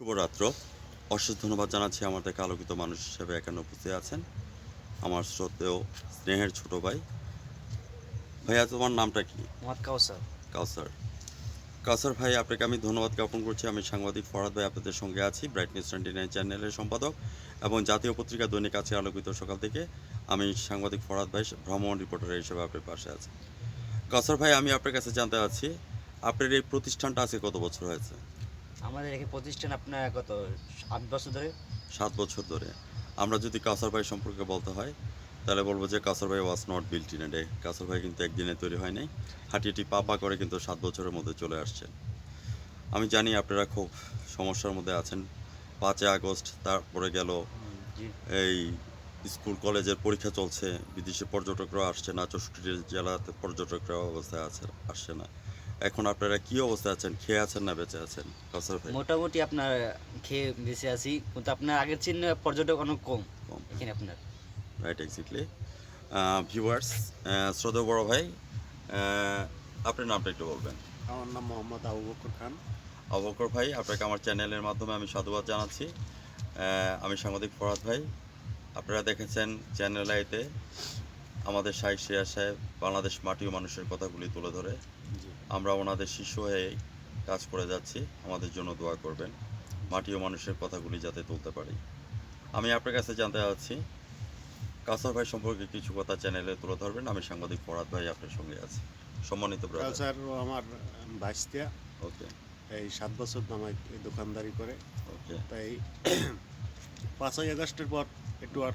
শুভরাত্র। অশেষ ধন্যবাদ জানাচ্ছি আমাদের আলোকিত মানুষ হিসেবে এখানে উপস্থিত আছেন আমার শ্রদ্ধেয় স্নেহের ছোট ভাই। ভাইয়া, তোমার নামটা কি? মোহাম্মদ কাউসার। কাউসার। কাউসার ভাই, আপনাকে আমি ধন্যবাদ জ্ঞাপন করছি। আমি সাংবাদিক ফরহাদ ভাই আপনাদের সঙ্গে আছি, ব্রাইটনেস 29 চ্যানেলের সম্পাদক এবং জাতীয় পত্রিকা দৈনিক আছে আলোকিত সকাল থেকে। আমি সাংবাদিক ফরহাদ ভাই ভ্রমণ রিপোর্টার হিসেবে আপনার পাশে আছি। কাউসার ভাই, আমি আপনার কাছে জানতে চাচ্ছি, আপনার এই প্রতিষ্ঠানটা আজকে কত বছর হয়েছে? আমাদের এখানে প্রতিষ্ঠান আপনার কত 8 বছর ধরে। 7 বছর ধরে। আমরা যদি কাউসার ভাই সম্পর্কে বলতে হয় তাহলে বলবো যে কাউসার ভাই was not built in a day. Kausar ভাই কিন্তু একদিনে তৈরি হয় নাই, হাঁটি পা করে কিন্তু 7 বছরের মধ্যে চলে আসছেন। আমি জানি আপনারা খুব সমস্যার মধ্যে আছেন। 5ই আগস্ট তারপরে গেল, জি। এই স্কুল কলেজের পরীক্ষা চলছে, বিদেশি পর্যটকরা আসছে না, 64টি জেলাতে পর্যটকরা অবস্থায় আসছে না। এখন আপনারা কী অবস্থায় আছেন? খেয়ে আছেন না বেঁচে আছেন কাউসার ভাই? মোটামুটি আপনার খেয়ে বেঁচে আছি, কিন্তু আপনার আগের চিহ্ন পর্যটক অনেক কম কম। এখানে আপনার। Right, exactly. ভিউয়ার্স, শ্রদ্ধেয় বড় ভাই, আপনার নামটা একটু বলবেন। আমার নাম মোহাম্মদ আবু বকর খান। আবু বকর ভাই, আপনাকে আমার চ্যানেলের মাধ্যমে আমি সাধুবাদ জানাচ্ছি। আমি সাংবাদিক ফরহাদ ভাই। আপনারা দেখেছেন চ্যানেল আইতে আমাদের শাইখ সিরাজ সাহেব বাংলাদেশ মাটি ও মানুষের কথাগুলি তুলে ধরে। জি। আমরা ওনাদের শিষ্য হয়ে কাজ করে যাচ্ছি। আমাদের জন্য দোয়া করবেন, মাটি ও মানুষের কথাগুলি যাতে তুলতে পারি। আমি আপনার কাছে জানতে চাচ্ছি, কাউসার ভাই সম্পর্কে কিছু কথা চ্যানেলে তুলে ধরবেন। আমি সাংবাদিক ফরহাদ ভাই আপনার সঙ্গে আছি। সম্মানিত ব্রাদার। কালচার আমার ভাইস্তিয়া, ওকে, এই 7 বছর নামাই এই দোকানদারি করে। ওকে। তাই 5ই আগস্টের পর একটু আর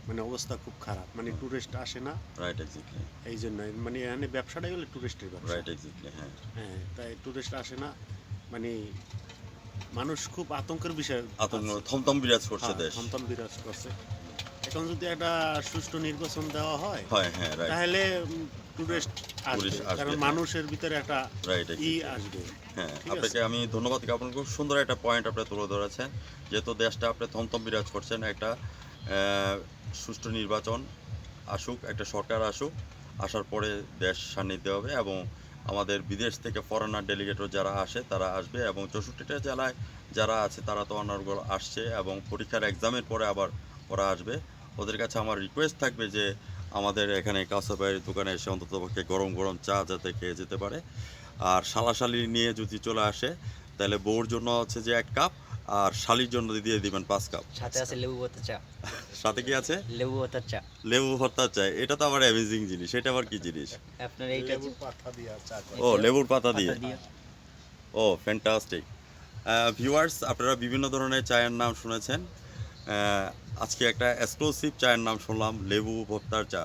মানে অবস্থা খুব খারাপ, মানে টুরিস্ট আসে না। Right, exactly. এই জন্যই মানে এখানে ব্যবসাটাই হলো টুরিস্টের ব্যবসা। Right, exactly. হ্যাঁ, হ্যাঁ, তাই টুরিস্ট আসে না, মানে মানুষ খুব আতঙ্কের বিষয় আতঙ্ক আছে। থমথম বিরাজ করছে হ্যাঁ, দেশ। থমথম বিরাজ করছে। এখন যদি একটা সুষ্ঠু নির্বাচন দেওয়া হয় হয়, হ্যাঁ, রাইট। তাহলে টুরিস্ট আসবে, টুরিস্ট আসবে, কারণ হ্যাঁ। মানুষের ভিতরে একটা রাইট, আসবে। হ্যাঁ, ঠিক আপনাকে আছে। আমি ধন্যবাদ জ্ঞাপন করব। সুন্দর একটা পয়েন্ট আপনি তুলে ধরেছেন, যেহেতু দেশটা আপনি থমথম বিরাজ করছেন। একটা সুষ্ঠু নির্বাচন আসুক, একটা সরকার আসুক, আসার পরে দেশ সান্নিধ্য হবে এবং আমাদের বিদেশ থেকে ফরেনার ডেলিগেটর যারা আসে তারা আসবে এবং 64টা জেলায় যারা আছে তারা তো অনার্গল আসছে এবং পরীক্ষার এক্সামের পরে আবার ওরা আসবে। ওদের কাছে আমার রিকোয়েস্ট থাকবে যে আমাদের এখানে কাউসার ভাইয়ের দোকানে এসে অন্ততপক্ষে গরম গরম চা যাতে খেয়ে যেতে পারে। আর শালাশালি নিয়ে যদি চলে আসে তাহলে বউর জন্য হচ্ছে যে 1 কাপ, আর শালির জন্য দিয়ে দিবেন 5 কাপ। সাথে আছে লেবু ভর্তা চা। সাথে কি আছে? লেবু ভর্তা চা। লেবু ভর্তা চাই, এটা তো আবার অ্যামেজিং জিনিস। এটা আবার কি জিনিস? আপনার এইটা লেবুর পাতা দিয়া চা করে। ও, লেবুর পাতা দিয়ে। দিয়ে। ও, ফ্যান্টাস্টিক। ভিউয়ার্স, আপনারা বিভিন্ন ধরনের চায়ের নাম শুনেছেন। আজকে একটা এক্সক্লুসিভ চায়ের নাম শুনলাম, লেবু ভর্তার চা।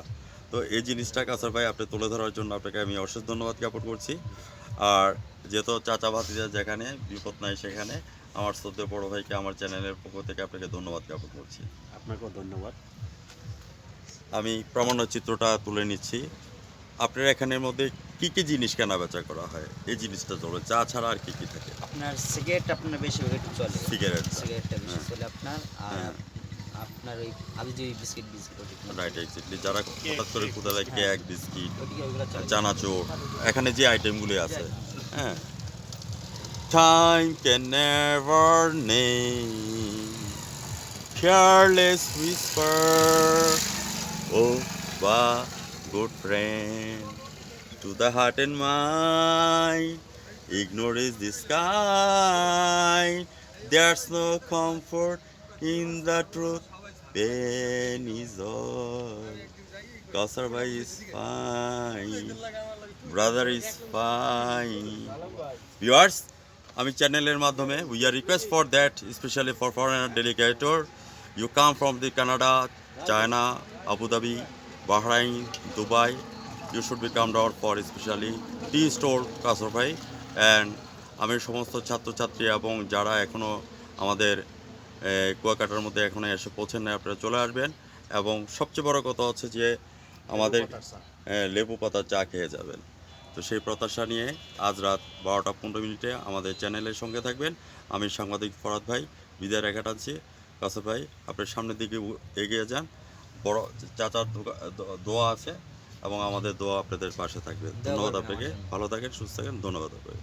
তো এই জিনিসটা কাউসার ভাই আপনি তুলে ধরার জন্য আপনাকে আমি অশেষ ধন্যবাদ জ্ঞাপন করছি। আর যেহেতু চাচা ভাতিজা যেখানে বিপদ নাই সেখানে, আমার শ্রদ্ধেয় বড় ভাইকে আমার চ্যানেলের পক্ষ থেকে আপনাকে ধন্যবাদ জ্ঞাপন করছি। আপনাকেও ধন্যবাদ। আমি প্রামাণ্য চিত্রটা তুলে নিচ্ছি। আপনার এখানের মধ্যে কি কি জিনিস কেনা বেচা করা হয়? এই জিনিসটা চলে, চা ছাড়া আর কি কি থাকে? আপনার সিগারেট আপনার বেশিরভাগ একটু চলে। সিগারেট। সিগারেটটা বেশি হ্যাঁ, চলে আপনার। আর হ্যাঁ। আপনার ওই হাবিজাবি বিস্কিট ওটি রাইট, এক্স্যাক্টলি। যারা হঠাৎ করে ক্ষুধা লাগে, হ্যাঁ। কেক, বিস্কিট, ওগুলো চলে। চানাচুর, এখানে যে আইটেমগুলি আছে, হ্যাঁ। Time can never name, careless whisper, oh, my good friend, to the heart and mind, ignore the sky, there's no comfort in the truth, pain is all. Kausar bhai is fine, brother is fine. Viewers, আমি চ্যানেলের মাধ্যমে we are request for that, specially for foreigner delegator, you come from the Canada, China, Abu Dhabi, Bahrain, Dubai, you should be come down for specially tea store Kausar ভাই। And আমি সমস্ত ছাত্রছাত্রী এবং যারা এখনও আমাদের কুয়াকাটার মধ্যে এখনও এসে পৌঁছেন না, আপনারা চলে আসবেন। এবং সবচেয়ে বড় কথা হচ্ছে যে আমাদের লেবু পাতার চা খেয়ে যাবেন। তো সেই প্রত্যাশা নিয়ে আজ রাত 12টা 15 আমাদের চ্যানেলের সঙ্গে থাকবেন। আমি সাংবাদিক ফরহাদ ভাই বিদায় রেখে টানছি। কাউসার ভাই, আপনার সামনের দিকে এগিয়ে যান। বড় চাচার দোয়া আছে এবং আমাদের দোয়া আপনাদের পাশে থাকবে। ধন্যবাদ আপনাকে। ভালো থাকেন, সুস্থ থাকেন। ধন্যবাদ আপনাকে।